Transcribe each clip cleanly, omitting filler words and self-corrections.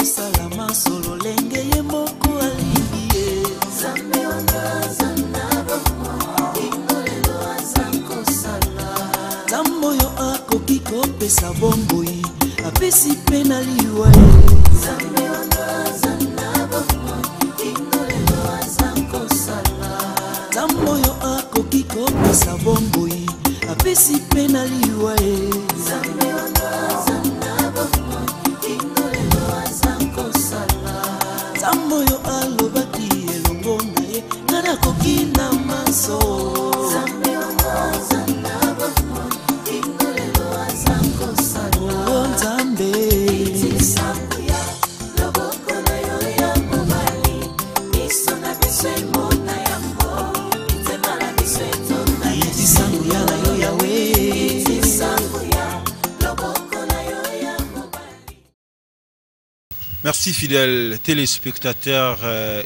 salama solo lenge ye moko alibie Zambe wangaza nabamo Ingolelo azanko sala Zambo yo ako kiko pesa bomboi Apesi pena liwa Zambe wangaza nabamo Ingolelo azanko sala Zambo yo ako kiko pesa bomboi Apesi pena liwa Zambe wangaza nabamo Ingolelo azanko sala Zambo yo alobaki elongo naye Nana kokina maso Zambe wangaza nabamo Ingolelo azanko sala Oh Zambe Iti sangu ya Loboko na yo ya mobali Miso na biso emona ya mbo Itema na biso etona Iti sangu ya na yo ya we Iti sangu ya Loboko na yo ya mobali. Merci fidèles téléspectateurs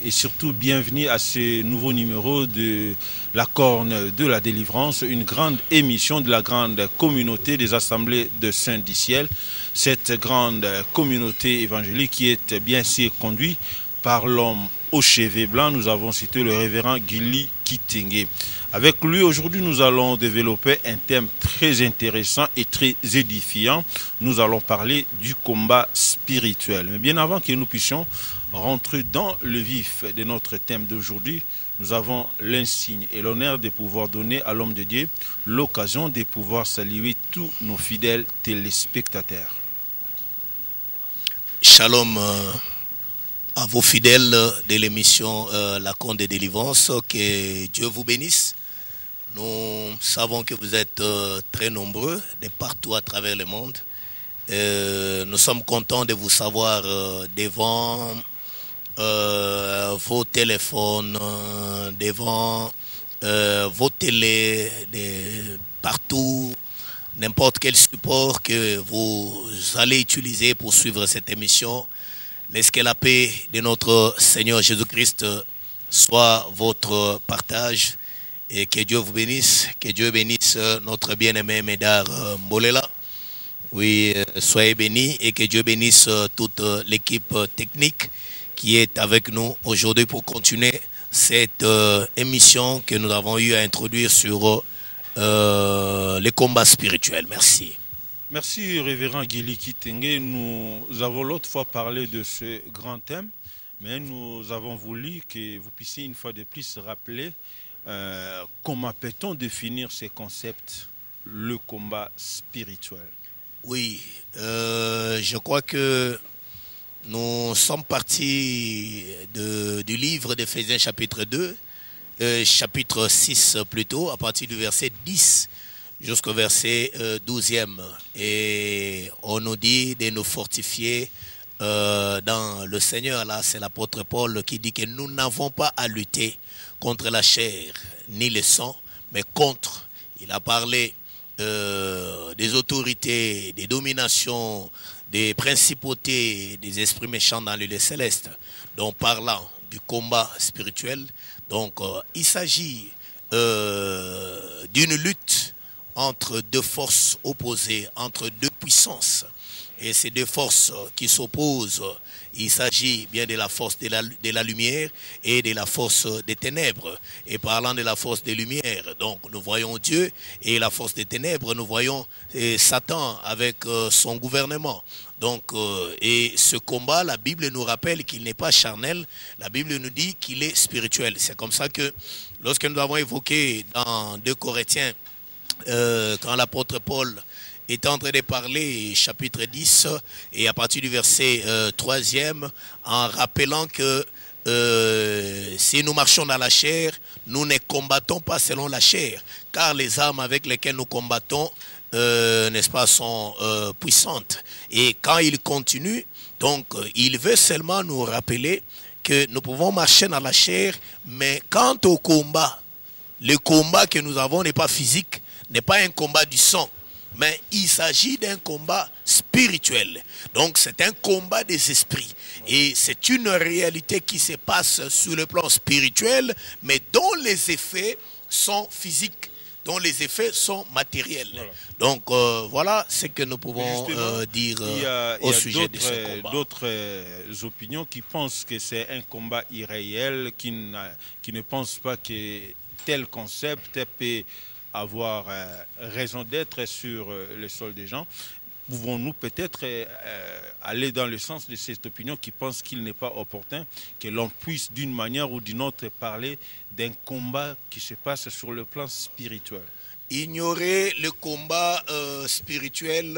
et surtout bienvenue à ce nouveau numéro de La Corne de la Délivrance, une grande émission de la grande communauté des assemblées de Saint du Ciel. Cette grande communauté évangélique qui est bien sûr conduite par l'homme aux cheveux blancs. Nous avons cité le révérend Gili Kitenge. Avec lui aujourd'hui nous allons développer un thème très intéressant et très édifiant. Nous allons parler du combat spirituel. Mais bien avant que nous puissions rentrer dans le vif de notre thème d'aujourd'hui, nous avons l'insigne et l'honneur de pouvoir donner à l'homme de Dieu l'occasion de pouvoir saluer tous nos fidèles téléspectateurs. Shalom à vos fidèles de l'émission La Corne de Délivrance, que Dieu vous bénisse. Nous savons que vous êtes très nombreux de partout à travers le monde. Nous sommes contents de vous savoir devant vos téléphones, devant vos télés, partout, n'importe quel support que vous allez utiliser pour suivre cette émission. Laisse que la paix de notre Seigneur Jésus-Christ soit votre partage et que Dieu vous bénisse, que Dieu bénisse notre bien-aimé Médard Mbolela. Oui, soyez bénis et que Dieu bénisse toute l'équipe technique qui est avec nous aujourd'hui pour continuer cette émission que nous avons eu à introduire sur les combats spirituels. Merci. Merci révérend Gili Kitenge. Nous avons l'autre fois parlé de ce grand thème, mais nous avons voulu que vous puissiez une fois de plus rappeler comment peut-on définir ces concepts, le combat spirituel. Oui, je crois que nous sommes partis du livre d'Éphésiens chapitre 2, chapitre 6 plutôt, à partir du verset 10 jusqu'au verset 12e. Et on nous dit de nous fortifier dans le Seigneur. Là, c'est l'apôtre Paul qui dit que nous n'avons pas à lutter contre la chair ni le sang, mais contre. Il a parlé des autorités, des dominations, des principautés, des esprits méchants dans les lieux célestes. Donc parlant du combat spirituel, donc il s'agit d'une lutte entre deux forces opposées, entre deux puissances. Et ces deux forces qui s'opposent, il s'agit bien de la force de la lumière et de la force des ténèbres. Et parlant de la force des lumières, donc nous voyons Dieu, et la force des ténèbres, nous voyons Satan avec son gouvernement. Donc, et ce combat, la Bible nous rappelle qu'il n'est pas charnel, la Bible nous dit qu'il est spirituel. C'est comme ça que, lorsque nous avons évoqué dans 2 Corinthiens, quand l'apôtre Paul est en train de parler, chapitre 10, et à partir du verset 3e, en rappelant que si nous marchons dans la chair, nous ne combattons pas selon la chair, car les armes avec lesquelles nous combattons, n'est-ce pas, sont puissantes. Et quand il continue, donc il veut seulement nous rappeler que nous pouvons marcher dans la chair, mais quant au combat, le combat que nous avons n'est pas physique, n'est pas un combat du sang, mais il s'agit d'un combat spirituel. Donc c'est un combat des esprits. Et c'est une réalité qui se passe sur le plan spirituel, mais dont les effets sont physiques. dont les effets sont matériels. Voilà. Donc voilà ce que nous pouvons dire au sujet de ce combat. D'autres opinions qui pensent que c'est un combat irréel, qui ne pensent pas que tel concept peut avoir raison d'être sur le sol des gens. Pouvons-nous peut-être aller dans le sens de cette opinion qui pense qu'il n'est pas opportun que l'on puisse d'une manière ou d'une autre parler d'un combat qui se passe sur le plan spirituel? Ignorer le combat spirituel,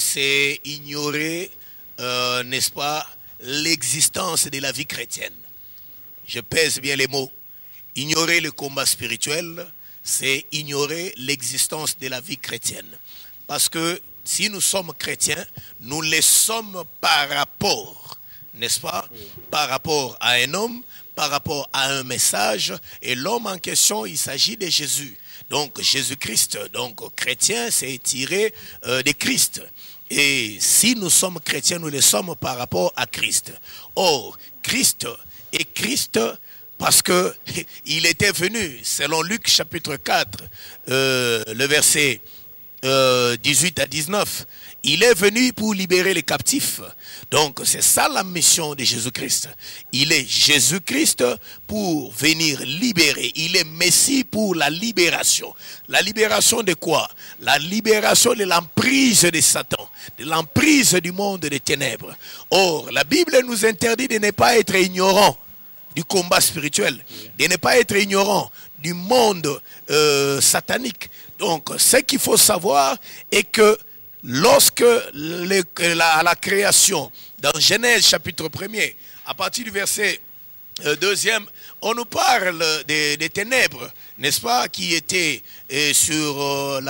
c'est ignorer, n'est-ce pas, l'existence de la vie chrétienne. Je pèse bien les mots. Ignorer le combat spirituel, c'est ignorer l'existence de la vie chrétienne. Parce que si nous sommes chrétiens, nous le sommes par rapport, n'est-ce pas, par rapport à un homme, par rapport à un message. Et l'homme en question, il s'agit de Jésus. Donc Jésus-Christ, donc chrétien, c'est tiré de Christ. Et si nous sommes chrétiens, nous le sommes par rapport à Christ. Or, Christ est Christ parce que il était venu, selon Luc chapitre 4, le verset 18 à 19, il est venu pour libérer les captifs. Donc c'est ça la mission de Jésus-Christ. Il est Jésus-Christ pour venir libérer. Il est Messie pour la libération. La libération de quoi? La libération de l'emprise de Satan, de l'emprise du monde des ténèbres. Or, la Bible nous interdit de ne pas être ignorants du combat spirituel, de ne pas être ignorant du monde satanique. Donc, ce qu'il faut savoir est que lorsque la création, dans Genèse chapitre 1er, à partir du verset 2e, on nous parle des ténèbres, n'est-ce pas, qui étaient sur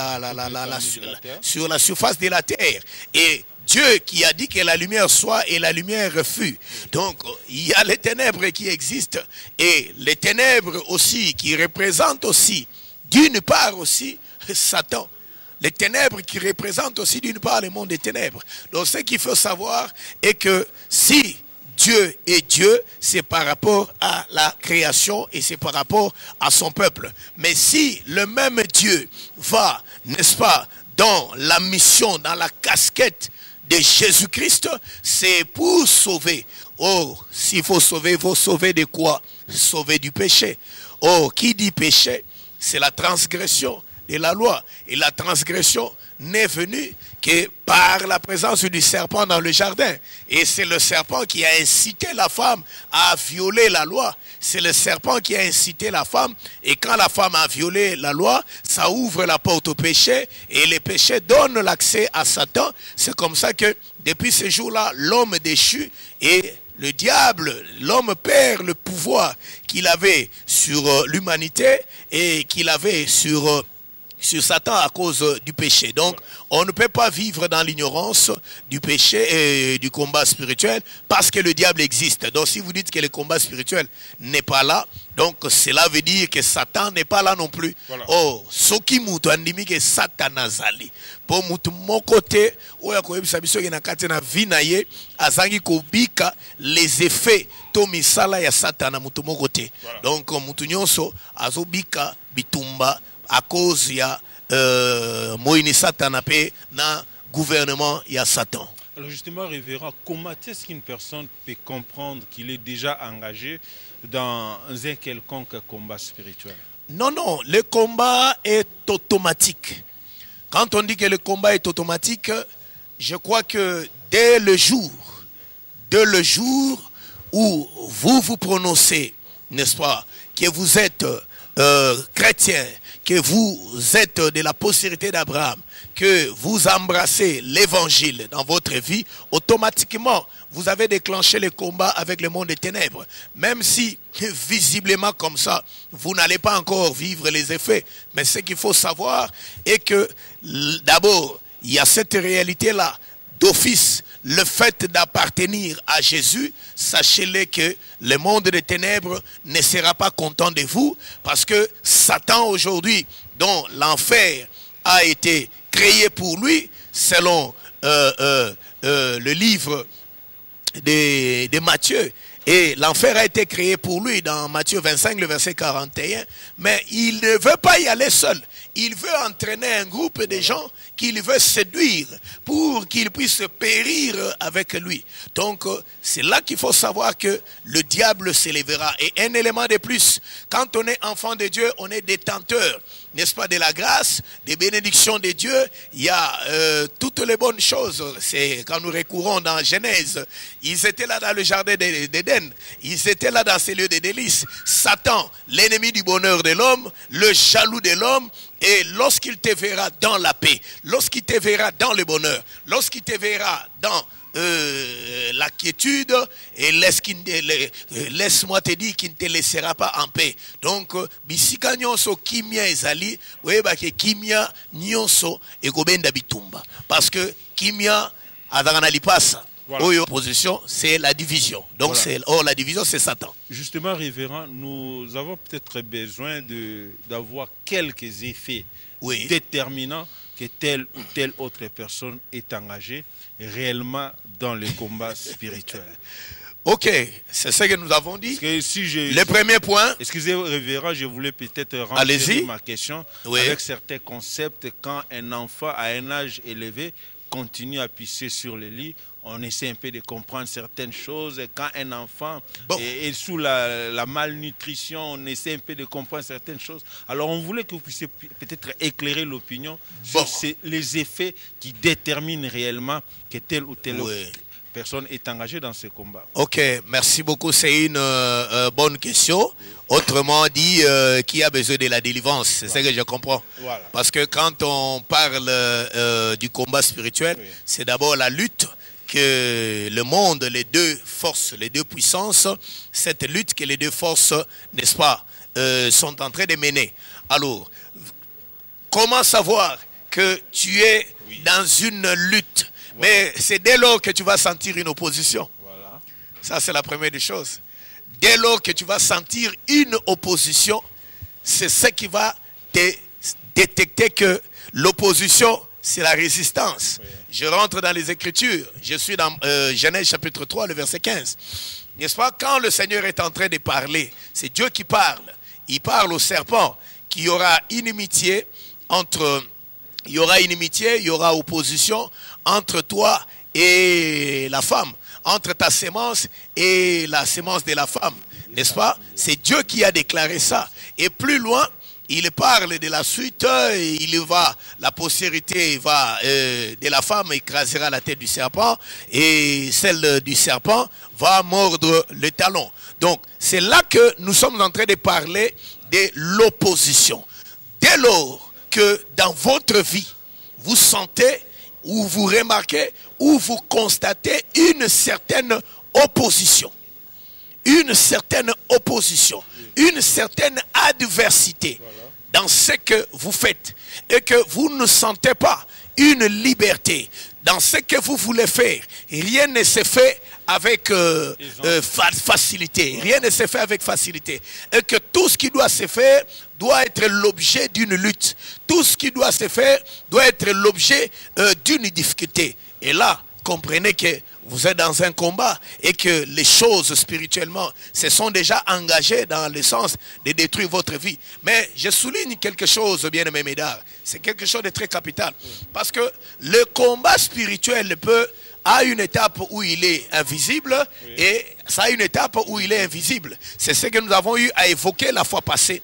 sur la surface de la terre. Et Dieu qui a dit que la lumière soit et la lumière fut. Donc, il y a les ténèbres qui existent et les ténèbres aussi qui représentent aussi, d'une part aussi, Satan. Les ténèbres qui représentent aussi d'une part le monde des ténèbres. Donc, ce qu'il faut savoir est que si Dieu est Dieu, c'est par rapport à la création et c'est par rapport à son peuple. Mais si le même Dieu va, n'est-ce pas, dans la mission, dans la casquette de Jésus-Christ, c'est pour sauver. Oh, s'il faut sauver, il faut sauver de quoi? Sauver du péché. Oh, qui dit péché? C'est la transgression de la loi. Et la transgression n'est venue que par la présence du serpent dans le jardin. Et c'est le serpent qui a incité la femme à violer la loi. C'est le serpent qui a incité la femme. Et quand la femme a violé la loi, ça ouvre la porte au péché. Et le péché donne l'accès à Satan. C'est comme ça que depuis ce jour-là, l'homme déchu et le diable, l'homme perd le pouvoir qu'il avait sur l'humanité et qu'il avait sur Satan à cause du péché. Donc, on ne peut pas vivre dans l'ignorance du péché et du combat spirituel parce que le diable existe. Donc, si vous dites que le combat spirituel n'est pas là, donc cela veut dire que Satan n'est pas là non plus. Voilà. Oh, ce qui moutou andimi que Satan azali. Pour moutou mon côté, oya ko ebisa biso ke na kati na vie na ye azangi ko bika les effets to misala ya Satan na moutou mon côté. Voilà. Donc moutou nyonso azobika bitumba à cause il y a Moïni Satan na gouvernement il y a Satan. Alors justement, révérend, comment est-ce qu'une personne peut comprendre qu'il est déjà engagé dans un quelconque combat spirituel? Non, non, le combat est automatique. Quand on dit que le combat est automatique, je crois que dès le jour où vous vous prononcez, n'est-ce pas, que vous êtes chrétien, que vous êtes de la postérité d'Abraham, que vous embrassez l'évangile dans votre vie, automatiquement, vous avez déclenché le combat avec le monde des ténèbres. Même si, visiblement comme ça, vous n'allez pas encore vivre les effets. Mais ce qu'il faut savoir est que, d'abord, il y a cette réalité-là, d'office, le fait d'appartenir à Jésus, sachez-le que le monde des ténèbres ne sera pas content de vous, parce que Satan aujourd'hui, dont l'enfer a été créé pour lui, selon le livre de Matthieu, Et l'enfer a été créé pour lui dans Matthieu 25, le verset 41. Mais il ne veut pas y aller seul. Il veut entraîner un groupe de gens qu'il veut séduire pour qu'ils puissent périr avec lui. Donc, c'est là qu'il faut savoir que le diable s'élèvera. Et un élément de plus, quand on est enfant de Dieu, on est détenteur, n'est-ce pas, de la grâce, des bénédictions de Dieu. Il y a toutes les bonnes choses. C'est quand nous recourons dans Genèse, ils étaient là dans le jardin d'Éden, ils étaient là dans ces lieux de délices. Satan, l'ennemi du bonheur de l'homme, le jaloux de l'homme, et lorsqu'il te verra dans la paix, lorsqu'il te verra dans le bonheur, lorsqu'il te verra dans la quiétude, et laisse-moi te dire qu'il ne te laissera pas en paix. Donc, bisika nyonso kimia ezali, weba ke kimia nyonso ekobenda bitumba. Parce que kimia adana lipasa. Voilà. Opposition, c'est la division. Donc, voilà. La division, c'est Satan. Justement, révérend, nous avons peut-être besoin d'avoir quelques effets déterminants que telle ou telle autre personne est engagée réellement dans le combat spirituel. Ok, c'est ce que nous avons dit. Le premier point. Excusez-moi, révérend, je voulais peut-être rentrer ma question avec certains concepts. Quand un enfant à un âge élevé continue à pisser sur le lit, on essaie un peu de comprendre certaines choses. Quand un enfant est sous la malnutrition, on essaie un peu de comprendre certaines choses. Alors, on voulait que vous puissiez peut-être éclairer l'opinion sur les effets qui déterminent réellement que telle ou telle personne est engagée dans ce combat. Ok, merci beaucoup. C'est une bonne question. Autrement dit, qui a besoin de la délivrance? C'est ce que je comprends. Voilà. Parce que quand on parle du combat spirituel, c'est d'abord la lutte que le monde, les deux forces, les deux puissances, cette lutte que les deux forces, n'est-ce pas, sont en train de mener. Alors, comment savoir que tu es dans une lutte? Mais c'est dès lors que tu vas sentir une opposition. Voilà. Ça, c'est la première des choses. Dès lors que tu vas sentir une opposition, c'est ce qui va te détecter que l'opposition, c'est la résistance. Oui. Je rentre dans les Écritures. Je suis dans Genèse chapitre 3, le verset 15. N'est-ce pas? Quand le Seigneur est en train de parler, c'est Dieu qui parle. Il parle au serpent qu'il y aura inimitié entre... Il y aura inimitié, il y aura opposition entre toi et la femme, entre ta sémence et la sémence de la femme, n'est-ce pas? C'est Dieu qui a déclaré ça. Et plus loin, il parle de la suite, la postérité de la femme écrasera la tête du serpent et celle du serpent va mordre le talon. Donc, c'est là que nous sommes en train de parler de l'opposition. Dès lors que dans votre vie, vous sentez ou vous remarquez ou vous constatez une certaine opposition, une certaine adversité dans ce que vous faites et que vous ne sentez pas une liberté dans ce que vous voulez faire, rien ne se fait avec facilité. Rien ne se fait avec facilité. Et que tout ce qui doit se faire doit être l'objet d'une lutte. Tout ce qui doit se faire doit être l'objet d'une difficulté. Et là, comprenez que vous êtes dans un combat et que les choses spirituellement se sont déjà engagées dans le sens de détruire votre vie. Mais je souligne quelque chose, bien-aimés mesdames. C'est quelque chose de très capital. Parce que le combat spirituel a une étape où il est invisible et ça a une étape où il est invisible. C'est ce que nous avons eu à évoquer la fois passée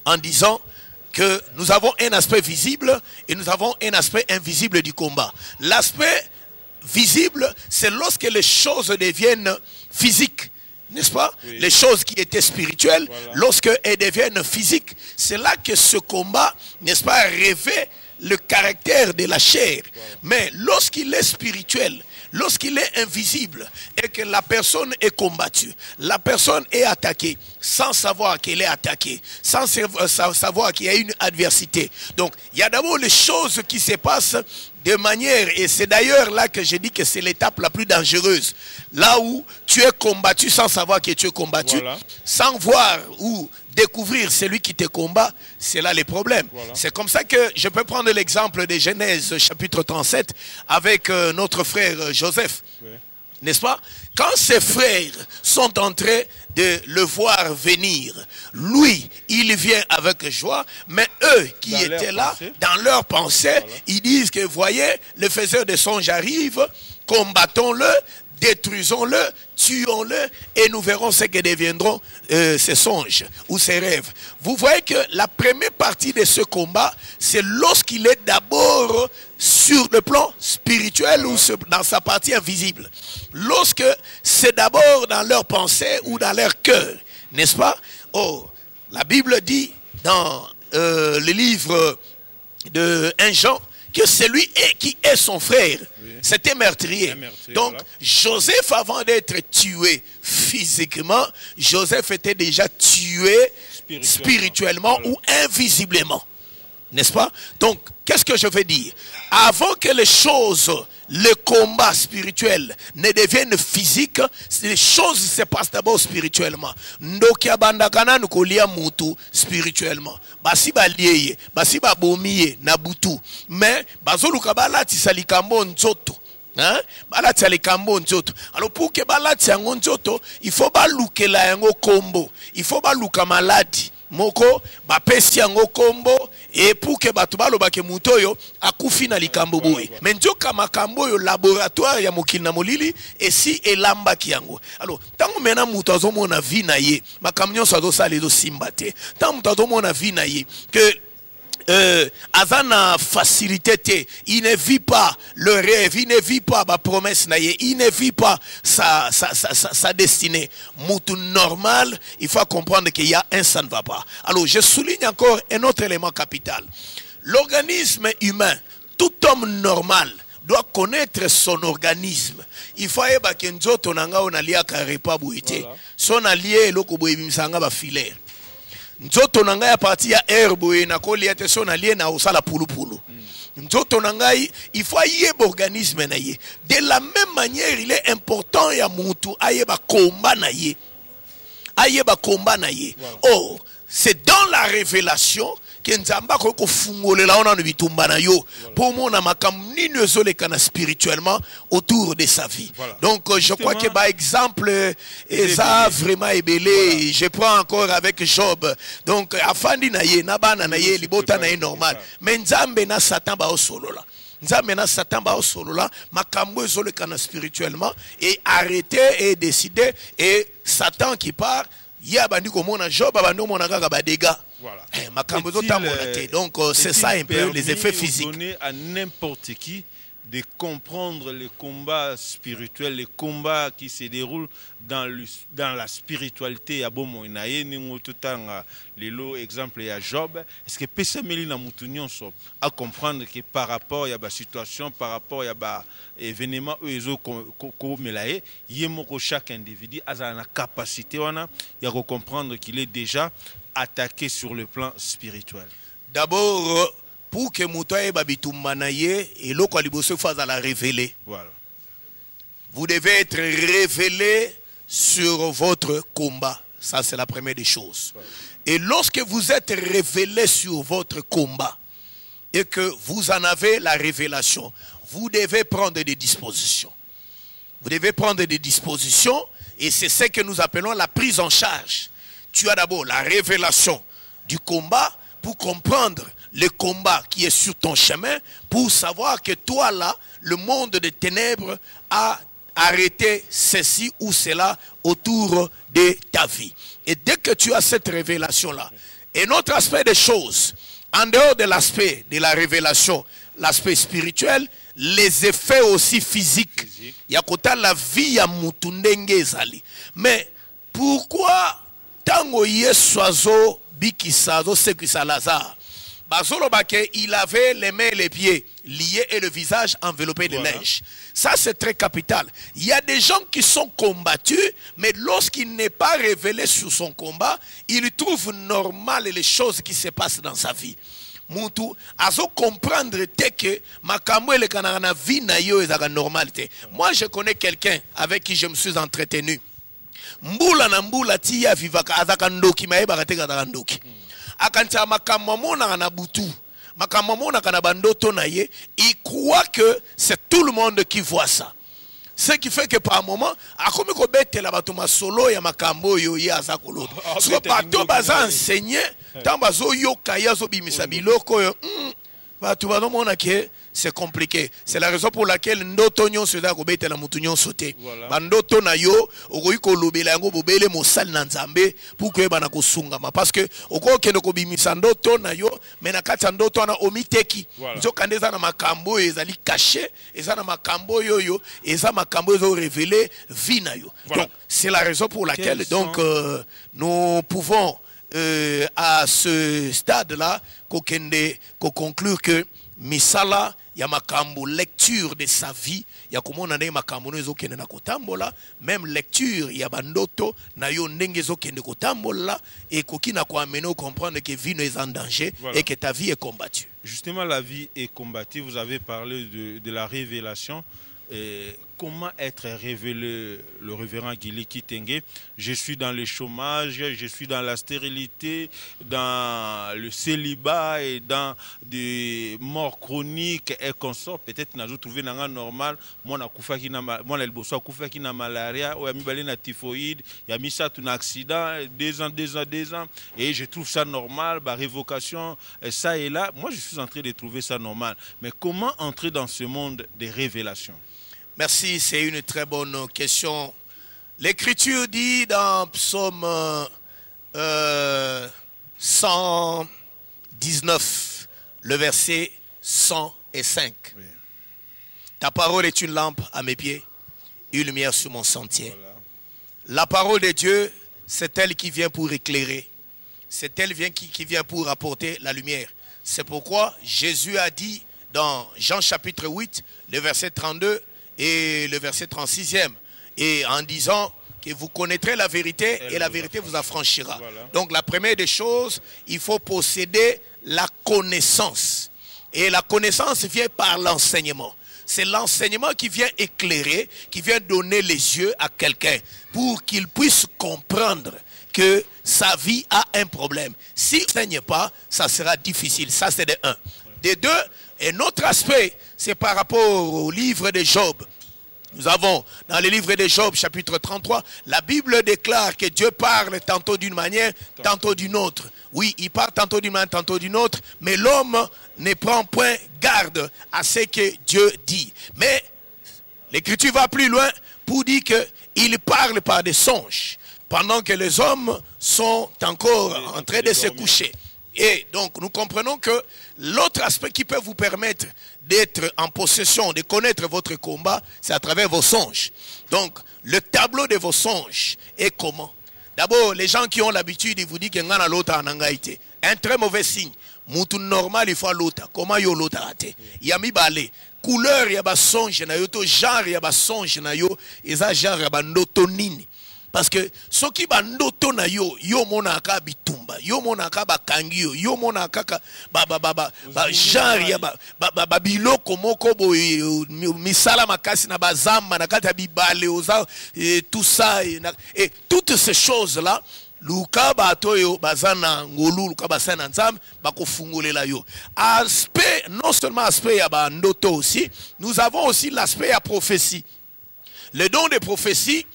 en disant que nous avons un aspect visible et nous avons un aspect invisible du combat. L'aspect visible, c'est lorsque les choses deviennent physiques, n'est-ce pas? Oui. Les choses qui étaient spirituelles, lorsqu'elles deviennent physiques, c'est là que ce combat, n'est-ce pas, revêt le caractère de la chair. Mais lorsqu'il est spirituel, lorsqu'il est invisible et que la personne est combattue, la personne est attaquée sans savoir qu'elle est attaquée, sans savoir qu'il y a une adversité. Donc, il y a d'abord les choses qui se passent de manière, et c'est d'ailleurs là que je dis que c'est l'étape la plus dangereuse. Là où tu es combattu sans savoir que tu es combattu, sans voir ou découvrir celui qui te combat, c'est là les problèmes. C'est comme ça que je peux prendre l'exemple de Genèse chapitre 37 avec notre frère Joseph. N'est-ce pas? Quand ses frères sont en train de le voir venir, lui, il vient avec joie, mais eux qui étaient là, dans leur pensée, ils disent que, voyez, le faiseur de songes arrive, combattons-le, détruisons-le, tuons-le, et nous verrons ce que deviendront ces songes ou ces rêves. Vous voyez que la première partie de ce combat, c'est lorsqu'il est d'abord sur le plan spirituel ou dans sa partie invisible. Lorsque c'est d'abord dans leur pensée ou dans leur cœur, n'est-ce pas? Oh, la Bible dit dans le livre de 1 Jean, que celui qui est son frère, c'était meurtrier. Donc, voilà. Joseph, avant d'être tué physiquement, Joseph était déjà tué spirituellement ou invisiblement. N'est-ce pas? Donc, qu'est-ce que je veux dire? Avant que les choses, le combat spirituel ne devienne physique, les choses se passent d'abord spirituellement. Ndokia bandakana nukolia mutu spirituellement. Basi balieye, basi babomiye na butu. Mais bazoluka balati salikambo nzoto. Hein? Balati salikambo nzoto. Alors pour que balati yango nzoto, il faut balukela yango kombo. Il faut baluka maladi. Moko bapesi yango kombo et pour que batu balobake mutu oyo akufi na likambo boye mais nzoka makambo oyo laboratoire ya mokili na molili esi elambaki yango. Alors tango mena mutu azomona vi na ye makambo nyonso azosala ezosimba te. Tango mutu azomona vi na ye que Azana facilité, il ne vit pas le rêve, il ne vit pas ma promesse, il ne vit pas sa destinée. Moutou normal, il faut comprendre qu'il y a un ça ne va pas. Alors je souligne encore un autre élément capital. L'organisme humain, tout homme normal doit connaître son organisme. Il faut que nzoto nanga onalia karepa buite. Son allié loko boyebimsanga ba filaire. Nzoto nangai a partir ya herbe na kolia te son allié na osala pulupulu. Nzoto nangai il faut yeba organisme na ye. De la même manière, il est important ya mutu ayeba komba na ye. Ayeba komba na ye. Oh, c'est dans la révélation que nzamba ko fungolela ona no bitumba na yo pour mona makam ni nezolekana spirituellement autour de sa vie. Voilà. Donc je crois que par exemple ça vraiment ébélé. Je prends encore avec Job. Donc afandi na ye na bana na ye libota na ye normal. Mais nzambe na Satan ba osolola. Nzambe na Satan ba osolola makambo ezolekana spirituellement et arrêter et décider et Satan qui part ya bandi ko mona Job bando mona kaka ba dégâts. Voilà. Donc c'est ça un peu les effets physiques. Donner à n'importe qui de comprendre les combats spirituels, les combats qui se déroulent dans la spiritualité. Ya bon moinaye ningo tutanga lelo exemple ya Job. Est-ce que pesameli na mutunyon so à comprendre que par rapport ya ba situation, par rapport ya ba événement ezo ko melaye, yemoko chaque individu a la capacité wana ya comprendre qu'il est déjà attaqué sur le plan spirituel. D'abord, pour que Moutaye Babitumanaye et l'Okaliboso fasse à la révéler. Voilà. Vous devez être révélé sur votre combat. Ça, c'est la première des choses. Voilà. Et lorsque vous êtes révélé sur votre combat et que vous en avez la révélation, vous devez prendre des dispositions. Vous devez prendre des dispositions et c'est ce que nous appelons la prise en charge. Tu as d'abord la révélation du combat pour comprendre le combat qui est sur ton chemin, pour savoir que toi là, le monde des ténèbres a arrêté ceci ou cela autour de ta vie. Et dès que tu as cette révélation-là, un autre aspect des choses, en dehors de l'aspect de la révélation, l'aspect spirituel, les effets aussi physiques. Il y a la vie à Mutundenge Zali. Mais pourquoi Tango Yesuazo Bikisazo Sekisalaza Bazolo Bake, il avait les mains et les pieds liés et le visage enveloppé de neige. Ça, c'est très capital. Il y a des gens qui sont combattus, mais lorsqu'il n'est pas révélé sur son combat, il trouve normal les choses qui se passent dans sa vie. Moutou, azo comprendre que makambo ele kanana vie na yo ezaka normalité. Moi, je connais quelqu'un avec qui je me suis entretenu. Mbula na mbula tiya vivaka azaka ndoki maeba kateka azaka ndoki. Akancha makambo mona na butu. Makambo mona kana bandoto na ye, il croit que c'est tout le monde qui voit ça. Ce qui fait que par moment, à comme ko betela bato masolo ya makambo yo ya za kolota. So bato baza enseigner, tant bazo yo kaya zo bimisa biloko yo. Bato ba mona ke c'est compliqué. C'est la raison pour laquelle ndoto nyonso za ko betela mutu nyonso te. Ba ndoto na yo okoyi ko lobela yango bobele mosali na Nzambe pour que bana ko sungama parce que oko kende ko bimisa ndoto na yo mais na kati ndoto na omiteki. Nzo kandeza na makambo ezali caché, eza na makambo yo eza makambo ezo révéler vie na yo. Donc c'est la raison pour laquelle donc nous pouvons à ce stade-là conclure que misala ya makambo lecture de sa vie ya komona na makambo no ezokende na kotambola même lecture ya bandoto na yo ndenge ezokende kotambola et koki na ko amener comprendre que vie no est en danger et que ta vie est combattue. Justement, la vie est combattue. Vous avez parlé de la révélation. Et comment être révélé, le révérend Guili Kitenge? Je suis dans le chômage, je suis dans la stérilité, dans le célibat et dans des morts chroniques et consorts. Peut-être que nous trouvé dans un normal. Moi, je suis na malaria, ou na typhoïde, il y a mis ça un accident, 2 ans. Et je trouve ça normal, révocation, ça et là. Moi, je suis en train de trouver ça normal. Mais comment entrer dans ce monde des révélations? Merci, c'est une très bonne question. L'Écriture dit dans Psaume 119, le verset 105. Oui. Ta parole est une lampe à mes pieds, une lumière sur mon sentier. Voilà. La parole de Dieu, c'est elle qui vient pour éclairer. C'est elle qui vient pour apporter la lumière. C'est pourquoi Jésus a dit dans Jean chapitre 8, le verset 32, et le verset 36e, et en disant que vous connaîtrez la vérité et la vérité vous affranchira. Voilà. Donc la première des choses, il faut posséder la connaissance. Et la connaissance vient par l'enseignement. C'est l'enseignement qui vient éclairer, qui vient donner les yeux à quelqu'un pour qu'il puisse comprendre que sa vie a un problème. S'il n'enseigne pas, ça sera difficile. Ça, c'est de 1. De 2, un autre aspect, c'est par rapport au livre de Job. Nous avons dans le livre de Job, chapitre 33, la Bible déclare que Dieu parle tantôt d'une manière, tantôt d'une autre. Oui, il parle tantôt d'une manière, tantôt d'une autre, mais l'homme ne prend point garde à ce que Dieu dit. Mais l'Écriture va plus loin pour dire qu'il parle par des songes, pendant que les hommes sont encore en train de se coucher. Et donc, nous comprenons que l'autre aspect qui peut vous permettre d'être en possession, de connaître votre combat, c'est à travers vos songes. Donc, le tableau de vos songes est comment? D'abord, les gens qui ont l'habitude, ils vous disent qu'il y a l'autre en angaïté. Un très mauvais signe. Moutou normal, il faut l'autre. Comment il y a l'autre à terre? Il y a mis balé. Couleur, il y a songe, genre, il y a songe, il y a genre, il y a notonine. Parce que ce qui va noto na yo monaka bitumba, yo monaka bakangio, yo monaka genre ya biloko moko bo misala makasi na bazamba na kata bibale oza tout ça et toutes ces choses là luka bato yo bazana ngolu luka basana nzambe bakofungolela yo. Aspect, non seulement aspect ya ba ndoto aussi, nous avons aussi l'aspect ya prophétie. Le don de prophétie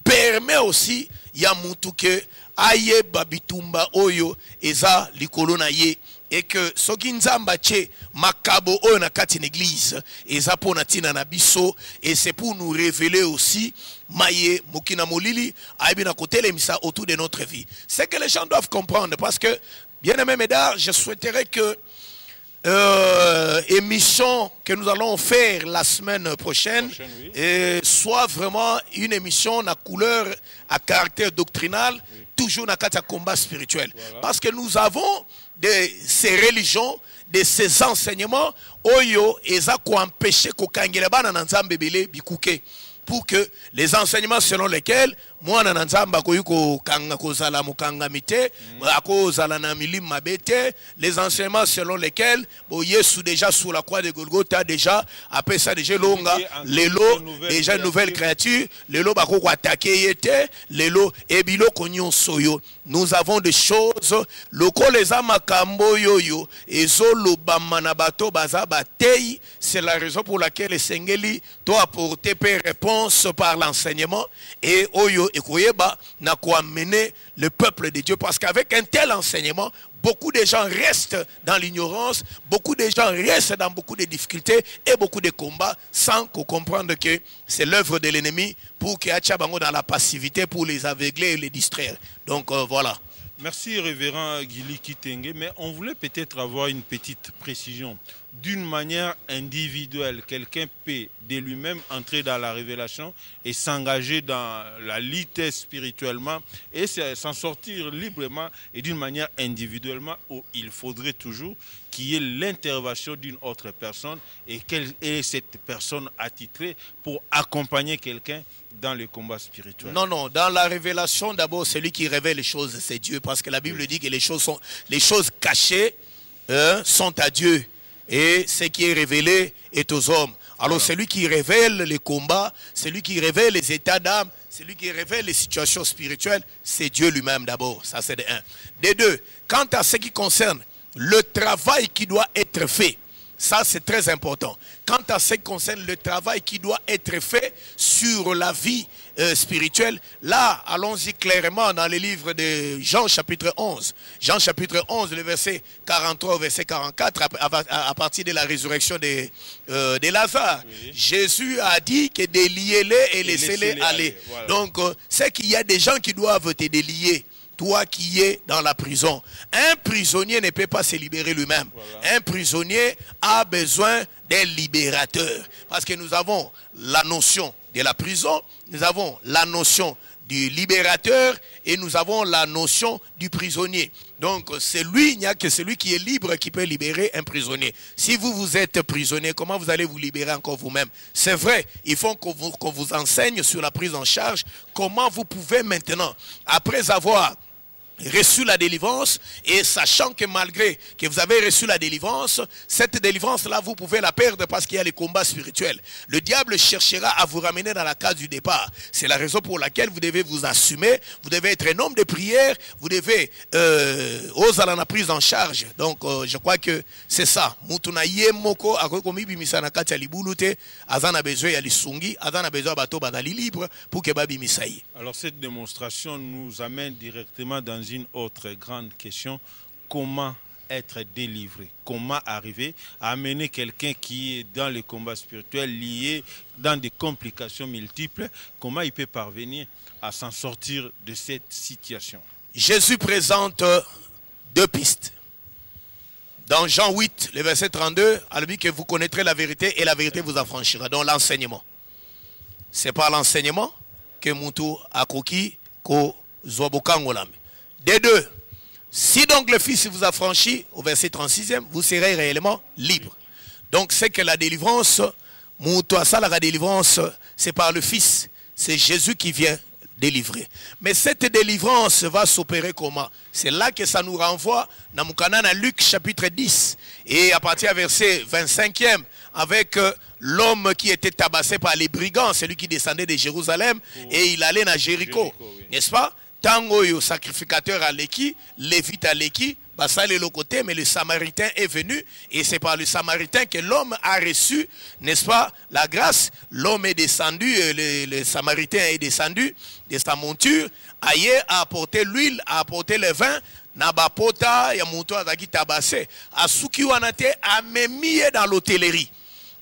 permet aussi ya mutu ke aye babitumba oyo eza likolo na ye et que soki nzamba che makabo oyo na kati l'église eza pona tina na biso et c'est pour nous révéler aussi maye mokina molili aibi na kotelemisa autour de notre vie. C'est que les gens doivent comprendre parce que bien aimé mesdames, je souhaiterais que émission que nous allons faire la semaine prochaine oui. Soit vraiment une émission à couleur à caractère doctrinal oui. Toujours dans le combat spirituel voilà. Parce que nous avons ces religions de ces enseignements oyo eza ko empêcher ko kangela bana na nzambe belé bikuke pour que les enseignements selon lesquels mwana na nzamba koyuko kanga kozala mokangami te akozala na milimo mabe te. Les enseignements selon lesquels Yesu déjà sous la croix de Golgotha déjà après ça déjà longa lelo déjà nouvelle créature lelo bako attaquer yete lelo ebilo konyon soyo. Nous avons des choses loko les amakambo yoyo ezolo bamana bato baza batei. C'est la raison pour laquelle les sengeli doit apporter réponse par l'enseignement et oyo ekoyeba na ko amener le peuple de Dieu, parce qu'avec un tel enseignement beaucoup de gens restent dans l'ignorance, beaucoup de gens restent dans beaucoup de difficultés et beaucoup de combats sans comprendre que c'est l'œuvre de l'ennemi pour qu'il y ait dans la passivité, pour les aveugler et les distraire. Donc voilà. Merci révérend Guili Kitenge, mais on voulait peut-être avoir une petite précision. D'une manière individuelle, quelqu'un peut de lui-même entrer dans la révélation et s'engager dans la lutte spirituellement et s'en sortir librement et d'une manière individuellement, où il faudrait toujours qu'il y ait l'intervention d'une autre personne et quelle est cette personne attitrée pour accompagner quelqu'un dans le combat spirituel. Non, non, dans la révélation, d'abord, celui qui révèle les choses, c'est Dieu, parce que la Bible dit que les choses cachées sont à Dieu. Et ce qui est révélé est aux hommes. Alors celui qui révèle les combats, celui qui révèle les états d'âme, celui qui révèle les situations spirituelles, c'est Dieu lui-même d'abord. Ça c'est de un. De deux, quant à ce qui concerne le travail qui doit être fait, ça c'est très important. Quant à ce qui concerne le travail qui doit être fait sur la vie spirituelle, là, allons-y clairement dans le livre de Jean chapitre 11. Jean chapitre 11, le verset 43 au verset 44, à partir de la résurrection de Lazare. Oui. Jésus a dit que déliez-les et laissez-les aller. Voilà. Donc, c'est qu'il y a des gens qui doivent te délier. Toi qui es dans la prison. Un prisonnier ne peut pas se libérer lui-même. Voilà. Un prisonnier a besoin d'un libérateur. Parce que nous avons la notion de la prison, nous avons la notion du libérateur et nous avons la notion du prisonnier. Donc, il n'y a que celui qui est libre qui peut libérer un prisonnier. Si vous êtes prisonnier, comment vous allez vous libérer encore vous-même? C'est vrai, il faut qu'on vous enseigne sur la prise en charge, comment vous pouvez maintenant, après avoir reçu la délivrance, et sachant que malgré que vous avez reçu la délivrance, cette délivrance-là, vous pouvez la perdre parce qu'il y a les combats spirituels. Le diable cherchera à vous ramener dans la case du départ. C'est la raison pour laquelle vous devez vous assumer, vous devez être un homme de prière, vous devez oser la prise en charge. Donc, je crois que c'est ça. Alors, cette démonstration nous amène directement dans une autre grande question: comment être délivré? Comment arriver à amener quelqu'un qui est dans le combat spirituel, lié dans des complications multiples, comment il peut parvenir à s'en sortir de cette situation? Jésus présente deux pistes. Dans Jean 8, le verset 32, elle dit que vous connaîtrez la vérité et la vérité vous affranchira. Donc l'enseignement. C'est par l'enseignement que Moutou a coquille ko Zouabokangolame. Des deux, si donc le Fils vous affranchit, au verset 36e, vous serez réellement libre. Donc c'est que la délivrance, la délivrance, c'est par le Fils. C'est Jésus qui vient délivrer. Mais cette délivrance va s'opérer comment? C'est là que ça nous renvoie dans Luc chapitre 10. Et à partir du verset 25e, avec l'homme qui était tabassé par les brigands, celui qui descendait de Jérusalem, et il allait à Jéricho. Oui. N'est-ce pas? Tango yo sacrificateur à l'équi, lévite à l'équi, basale le côté, mais le Samaritain est venu, et c'est par le Samaritain que l'homme a reçu, n'est-ce pas, la grâce. L'homme est descendu, le Samaritain est descendu de sa monture, aïe a apporté l'huile, a apporté le vin, nabapota, ya mouto azaki tabassé, a souki wanate, a mis dans l'hôtellerie.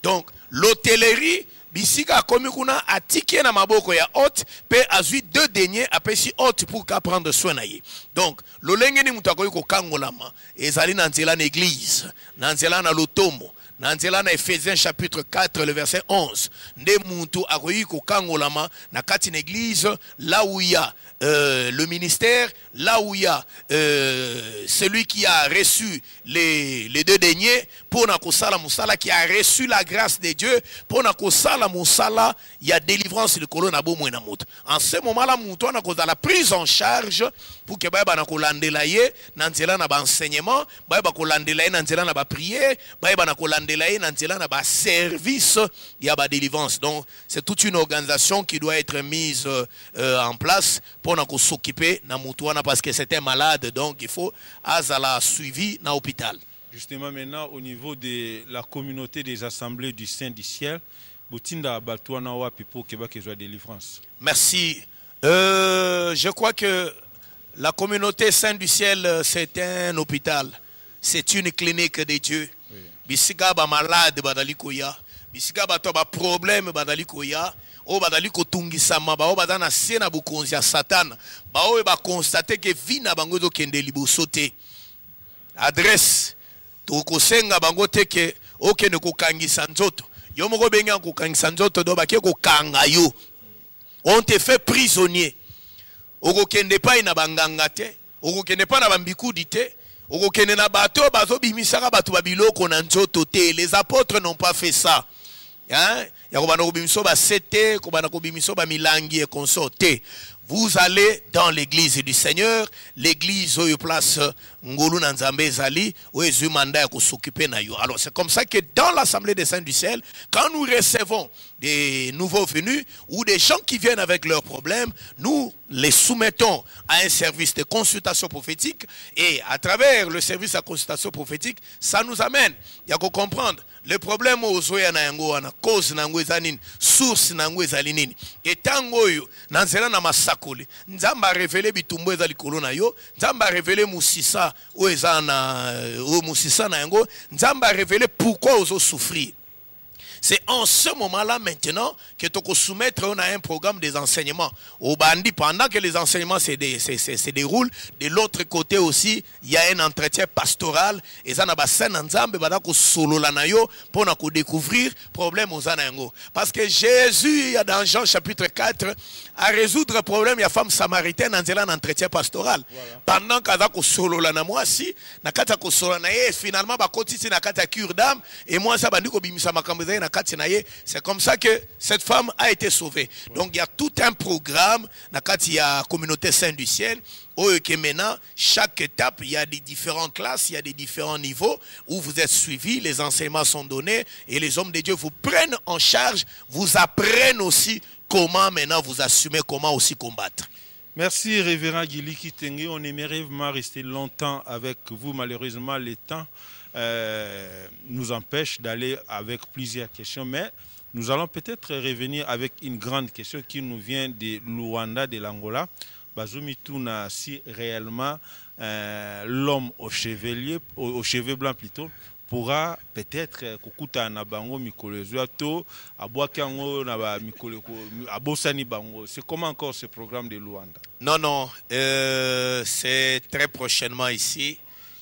Donc, l'hôtellerie, bisika komi kuna atiki na maboko ya hôte pe azui deux deniers apesi hôte pour qu'à prendre soin na ye. Donc lolenge ni mutu akoki kokangolama ezali na nzela na église, na nzela na lotomo, na nzela na Ephésiens chapitre 4 le verset 11. Nde mutu akoki kokangolama na kati na église, là où il y a le ministère, là où il y a celui qui a reçu les deux deniers, pour na kosala musala, qui a reçu la grâce de Dieu, pour na kosala musala, il y a délivrance le kolo na bomo na moto. En ce moment-là, mutu na koza la prise en charge pour que ba na kolandela ye na nzela na ba enseignement, ba kolandela ye na nzela na ba prière, ba na kolandela ye na nzela na ba service, il y a ba délivrance. Donc c'est toute une organisation qui doit être mise en place pour s'occuper na mutuana, parce que c'était malade, donc il faut azala suivi na hôpital. Justement, maintenant, au niveau de la communauté des assemblées du Saint du Ciel, Boutinda Batuana Wapi pour Québec et délivrance. Merci. Je crois que la communauté Saint du Ciel, c'est un hôpital, c'est une clinique de Dieu. Bisika ba malade badali koya, bisika ba to ba problème badali koya. O badali ko tungisama ba o badana sena bukonzi ya Satan ba o ba constater que vina bango zo kende liboso te. Adresse to ko senga bango te ke o kende ko kangisa nzoto. Yo moko benga ko kangisa nzoto do ba ke ko kanga yo. On te fait prisonnier. O ko kende pa ina banganga te, o ko kende pa na bambikudi te. O ko kende na bato bazo bimisaka bato ba biloko na nzoto te. Les apôtres n'ont pas fait ça. Hein? Vous allez dans l'église du Seigneur, l'église où il place Ngolu Nanzambe Zali, où il mandat pour s'occuper na yo. Alors c'est comme ça que dans l'assemblée des saints du ciel, quand nous recevons des nouveaux venus ou des gens qui viennent avec leurs problèmes, nous les soumettons à un service de consultation prophétique, et à travers le service de consultation prophétique, ça nous amène, il y a qu'à comprendre le problème aux zoya na yango wana cause na yango ezanini, source na yango ezalinini, et tango yo nanzela na masakoli nzamba révélé bitumbo ezali likolo na yo, nzamba révélé musisa o ezana o musisa na yango, nzamba révélé pourquoi ozo souffrir. C'est en ce moment-là maintenant que tu peux soumettre on a un programme des enseignements. Au bandit, pendant que les enseignements se déroulent, de l'autre côté aussi, il y a un entretien pastoral. Et ça n'a pas scène ensemble, solo lanayo pour découvrir problème aux anango. Parce que Jésus, il y a dans Jean chapitre 4, à résoudre le problème, il y a femme samaritaine dans un entretien pastoral. Pendant que solo lanamoa si, nakata ko solo lanaye, finalement, ba kotisi nakata cure d'âme, et moi ça bandiko bimisa makambezaye na. C'est comme ça que cette femme a été sauvée. Donc il y a tout un programme dans la communauté Saint du Ciel où maintenant, chaque étape, il y a des différentes classes, il y a des différents niveaux où vous êtes suivis, les enseignements sont donnés et les hommes de Dieu vous prennent en charge, vous apprennent aussi comment maintenant vous assumez, comment aussi combattre. Merci révérend Guili Kitenge. On aimerait vraiment rester longtemps avec vous. Malheureusement, le temps nous empêche d'aller avec plusieurs questions, mais nous allons peut-être revenir avec une grande question qui nous vient de Luanda, de l'Angola. Bazumi Tuna, si réellement l'homme aux cheveux blancs plutôt pourra peut-être kukuta na bango mikolezo to aboakango na ba mikoleko abosani bango. C'est comment encore ce programme de Luanda? Non, c'est très prochainement ici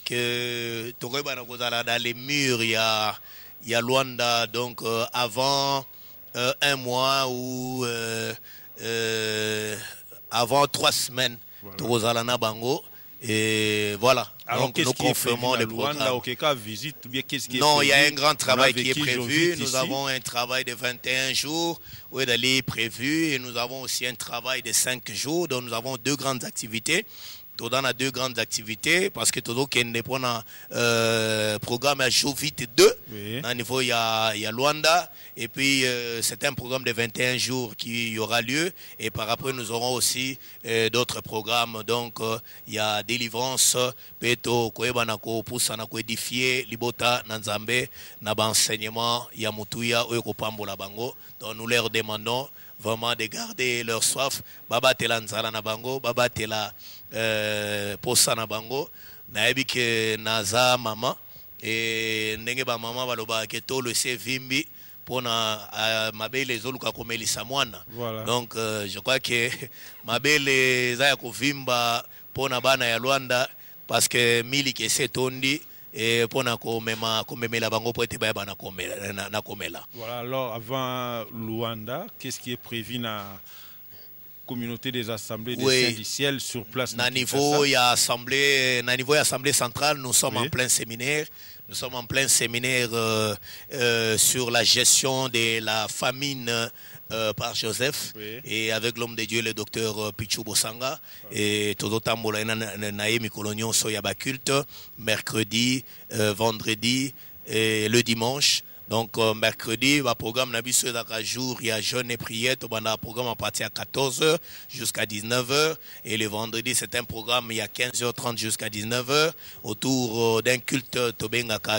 que dans les murs il y a Luanda, donc avant un mois ou avant 3 semaines, voilà. Bango. Et voilà. Alors, donc nous confirmons les programmes. Non, il y a un grand travail qui est prévu. Nous avons un travail de 21 jours où d'aller prévu, et nous avons aussi un travail de 5 jours. Donc nous avons 2 grandes activités. On a 2 grandes activités parce que tout le monde a programme à Jovite 2. Oui. À niveau il y a Luanda, et puis c'est un programme de 21 jours qui aura lieu, et par après nous aurons aussi d'autres programmes. Donc il y a délivrance, peto koebanako pusanako édifier libota nanzambe na enseignement ya mutuya oyokopambola bango. Donc nous leur demandons vraiment de garder leur soif. Baba tela nzala na bango, baba tela posa na bango. Naebi ke naza mama et ndenge ba mama baloba ke to le se vimbi pona mabele zoluka komelisa mwana. Voilà. Donc je crois que mabele za ya kovimba pona bana ya Luanda parce que miliki ese tondi et pona komemela bango po ete baya bana na komela. Voilà, alors avant Luanda, qu'est-ce qui est prévu na communauté des assemblées des Saints du Ciel sur place? Na niveau ya assemblée centrale, nous sommes en plein séminaire. Nous sommes en plein séminaire sur la gestion de la famine par Joseph et avec l'homme de Dieu, le docteur Pichou Bosanga. Et tout autant, culte mercredi, vendredi et le dimanche. Donc, mercredi, le programme Nabiso jour, il y a jeûne et prière. Le programme à partir à 14h jusqu'à 19h. Et le vendredi, c'est un programme, il y a 15h30 jusqu'à 19h. Autour d'un culte,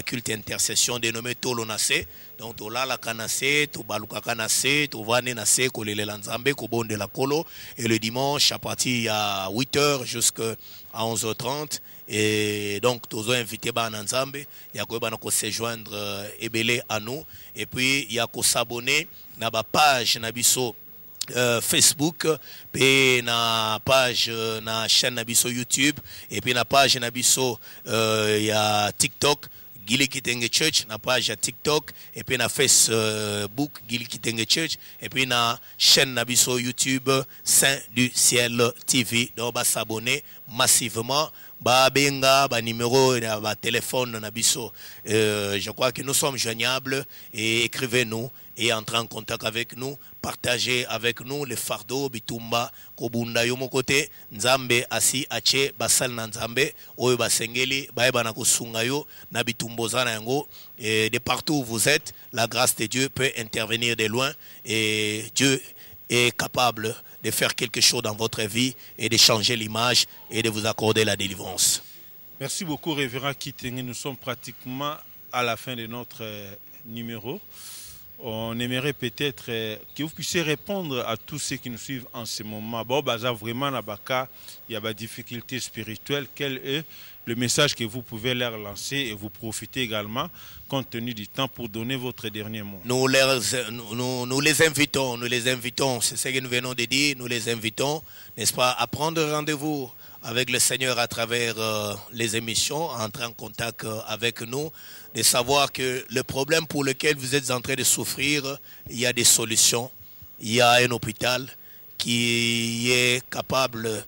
culte intercession dénommé Tolonase. Donc, tu la kanase, tu baluka kanase, tu vane nase, kolele lanzambe, kobonde la kolo. Et le dimanche, à partir à 8h jusqu'à 11h30. Et donc, tous les invités à Nanzambe, il y a qui se joindre Ebele à nous. Et puis, il y a qui s'abonner à la page Nabiso Facebook, puis na page na chaîne Nabiso YouTube, et puis na page Nabiso il y a TikTok. Gili Kitenge Church, na page TikTok, et puis na Facebook, Gili Kitenge Church, et puis na chaîne Nabiso YouTube, Saint du Ciel TV. Donc, bah s'abonner massivement. Ba benga, ba numéro, ba téléphone Nabiso. Je crois que nous sommes joignables et écrivez-nous et entrez en contact avec nous. Partagez avec nous les fardeaux, bitumba, kobunda yomo kote, nzambe asi ache basal na nzambe, oyo basengeli, baeba na kusunga yo, na bitumbo zana yango, et de partout où vous êtes, la grâce de Dieu peut intervenir de loin, et Dieu est capable de faire quelque chose dans votre vie et de changer l'image et de vous accorder la délivrance. Merci beaucoup, Révérend Kitenge. Nous sommes pratiquement à la fin de notre numéro. On aimerait peut-être que vous puissiez répondre à tous ceux qui nous suivent en ce moment. Bon, vraiment, il y a des difficultés spirituelles. Quel est le message que vous pouvez leur lancer et vous profitez également, compte tenu du temps, pour donner votre dernier mot? Nous les invitons, c'est ce que nous venons de dire, nous les invitons, n'est-ce pas, à prendre rendez-vous avec le Seigneur à travers les émissions, à entrer en contact avec nous, de savoir que le problème pour lequel vous êtes en train de souffrir, il y a des solutions. Il y a un hôpital qui est capable,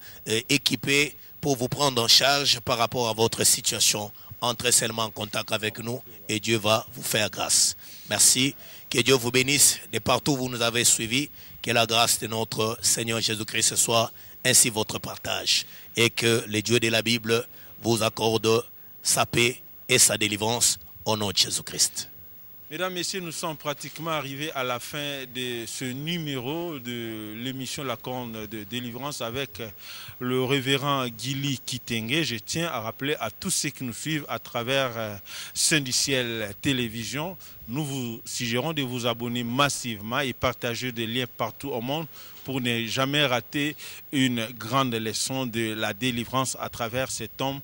équipé pour vous prendre en charge par rapport à votre situation. Entrez seulement en contact avec nous et Dieu va vous faire grâce. Merci. Que Dieu vous bénisse de partout où vous nous avez suivis. Que la grâce de notre Seigneur Jésus-Christ soit ainsi votre partage. Et que le Dieu de la Bible vous accorde sa paix et sa délivrance au nom de Jésus-Christ. Mesdames, Messieurs, nous sommes pratiquement arrivés à la fin de ce numéro de l'émission La Corne de Délivrance avec le révérend Gili Kitenge. Je tiens à rappeler à tous ceux qui nous suivent à travers Saint du Ciel Télévision, nous vous suggérons de vous abonner massivement et partager des liens partout au monde pour ne jamais rater une grande leçon de la délivrance à travers cet homme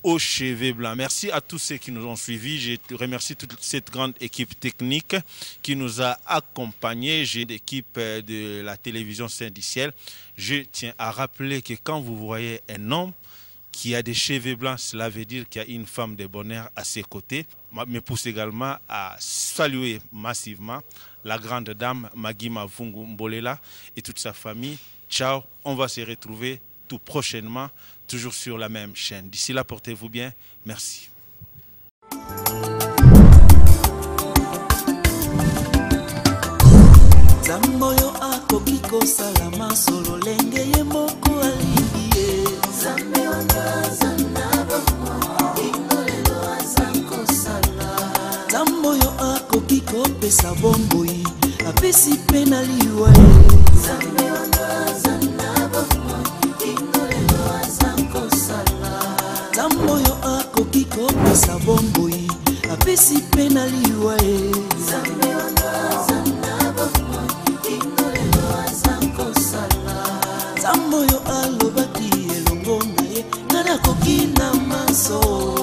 aux cheveux blancs. Merci à tous ceux qui nous ont suivis. Je remercie toute cette grande équipe technique qui nous a accompagnés. J'ai l'équipe de la télévision Saint du Ciel. Je tiens à rappeler que quand vous voyez un homme qui a des cheveux blancs, cela veut dire qu'il y a une femme de bonheur à ses côtés. Me pousse également à saluer massivement la grande dame Magui Mavungu Mbolela et toute sa famille. Ciao, on va se retrouver tout prochainement, toujours sur la même chaîne. D'ici là, portez-vous bien. Merci. Zamboyo akokiko salama solo lenge ye moko alibie. Zambe wangaza nabamo ingolelo azanko sala. Zamboyo akokiko pesa bomboi apesi pena liwa. Zambe wangaza nabamo ingolelo azanko sala. Zamboyo akokiko pesa bomboi apesi pena liwa. Zambe wangaza Zamboyo alobaki elongo naye nana kokina maso.